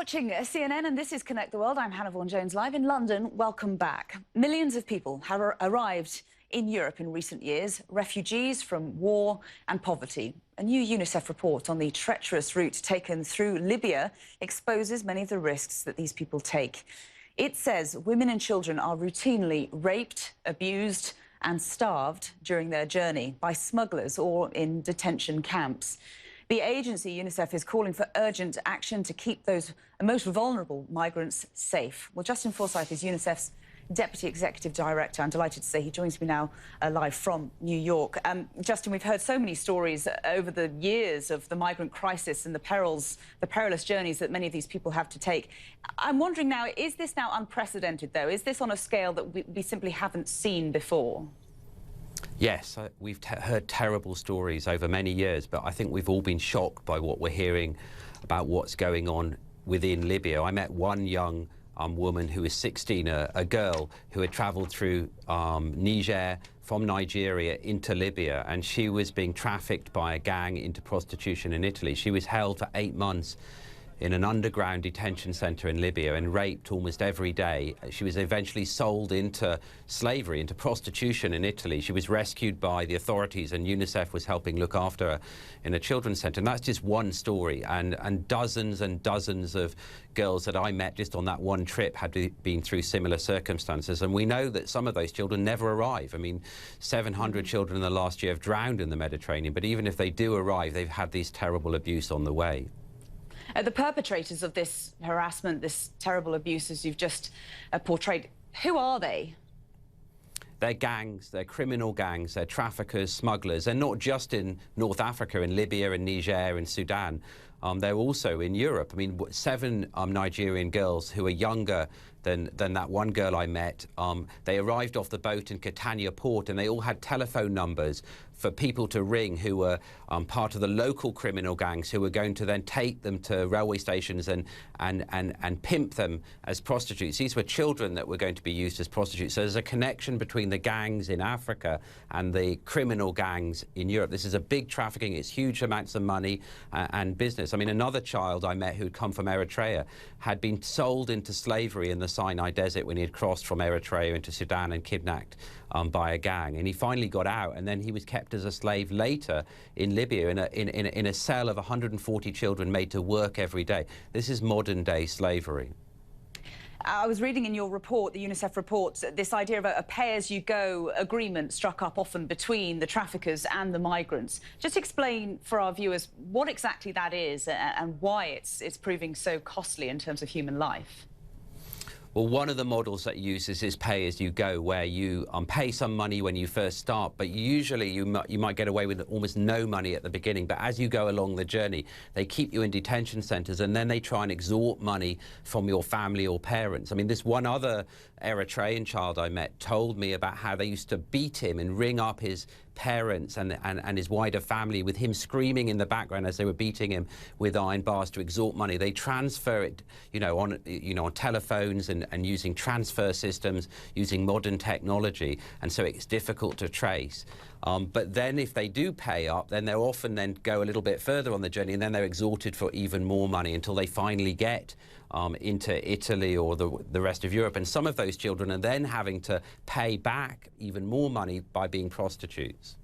watching CNN and this is Connect the World. I'm Hannah Vaughan-Jones live in London. Welcome back. Millions of people have arrived in Europe in recent years, refugees from war and poverty. A new UNICEF report on the treacherous route taken through Libya exposes many of the risks that these people take. It says women and children are routinely raped, abused and starved during their journey by smugglers or in detention camps. The agency, UNICEF, is calling for urgent action to keep those most vulnerable migrants safe. Well, Justin Forsyth is UNICEF's Deputy Executive Director. I'm delighted to say he joins me now live from New York. Justin, we've heard so many stories over the years of the migrant crisis and the perilous journeys that many of these people have to take. I'm wondering now, is this now unprecedented, though? Is this on a scale that we simply haven't seen before? Yes, we've heard terrible stories over many years, but I think we've all been shocked by what we're hearing about what's going on within Libya. I met one young woman who was 16, a girl who had travelled through Niger from Nigeria into Libya, and she was being trafficked by a gang into prostitution in Italy. She was held for 8 months in an underground detention centre in Libya and raped almost every day. She was eventually sold into slavery, into prostitution in Italy. She was rescued by the authorities and UNICEF was helping look after her in a children's centre. And that's just one story. And dozens of girls that I met just on that one trip had been through similar circumstances. And we know that some of those children never arrive. I mean, 700 children in the last year have drowned in the Mediterranean. But even if they do arrive, they've had these terrible abuse on the way. The perpetrators of this harassment, this terrible abuse, as you've just portrayed, who are they? They're gangs, they're criminal gangs, they're traffickers, smugglers. They're not just in North Africa, in Libya and Niger and Sudan. They're also in Europe. I mean, 7 Nigerian girls who are younger than that one girl I met. They arrived off the boat in Catania port and they all had telephone numbers for people to ring who were part of the local criminal gangs who were going to then take them to railway stations and pimp them as prostitutes. These were children that were going to be used as prostitutes. So there's a connection between the gangs in Africa and the criminal gangs in Europe. This is a big trafficking. It's huge amounts of money and business. I mean, another child I met who'd come from Eritrea had been sold into slavery in the Sinai Desert when he had crossed from Eritrea into Sudan and kidnapped by a gang. And he finally got out, and then he was kept as a slave later in Libya in a cell of 140 children made to work every day. This is modern-day slavery. I was reading in your report, the UNICEF report, this idea of a pay-as-you-go agreement struck up often between the traffickers and the migrants. Just explain for our viewers what exactly that is and why it's proving so costly in terms of human life. Well, one of the models that uses is pay-as-you-go, where you pay some money when you first start, but usually you might get away with almost no money at the beginning. But as you go along the journey, they keep you in detention centres and then they try and extort money from your family or parents. I mean, this one other Eritrean child I met told me about how they used to beat him and ring up his parents and his wider family with him screaming in the background as they were beating him with iron bars to extort money. They transfer it, on telephones and using transfer systems, using modern technology, and so it's difficult to trace. But then if they do pay up, then they'll often then go a little bit further on the journey, and then they're extorted for even more money until they finally get into Italy or the rest of Europe. And some of those children are then having to pay back even more money by being prostitutes.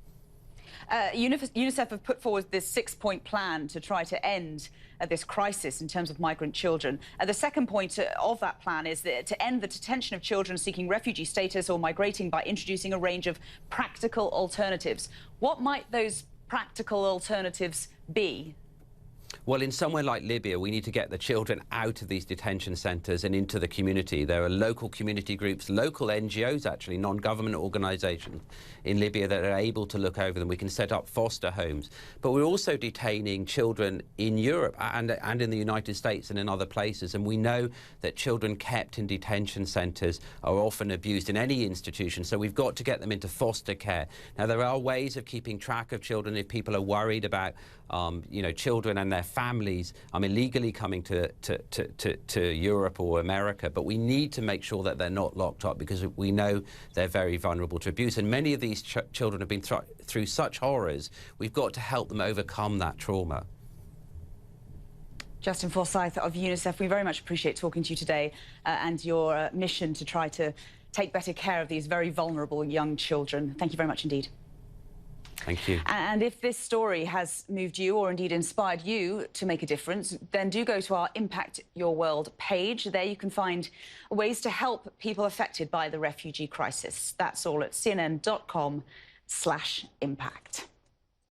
UNICEF have put forward this 6-point plan to try to end this crisis in terms of migrant children. The second point of that plan is to end the detention of children seeking refugee status or migrating by introducing a range of practical alternatives. What might those practical alternatives be? Well, in somewhere like Libya, we need to get the children out of these detention centres and into the community. There are local community groups, local NGOs, actually, non-government organisations in Libya that are able to look over them. We can set up foster homes. But we're also detaining children in Europe and in the United States and in other places. And we know that children kept in detention centres are often abused in any institution. So we've got to get them into foster care. Now, there are ways of keeping track of children if people are worried about children and their families illegally coming to Europe or America, but we need to make sure that they're not locked up because we know they're very vulnerable to abuse. And many of these children have been through such horrors. We've got to help them overcome that trauma. Justin Forsyth of UNICEF, we very much appreciate talking to you today and your mission to try to take better care of these very vulnerable young children. Thank you very much indeed. Thank you. And if this story has moved you or indeed inspired you to make a difference, then do go to our Impact Your World page. There you can find ways to help people affected by the refugee crisis. That's all at cnn.com/impact.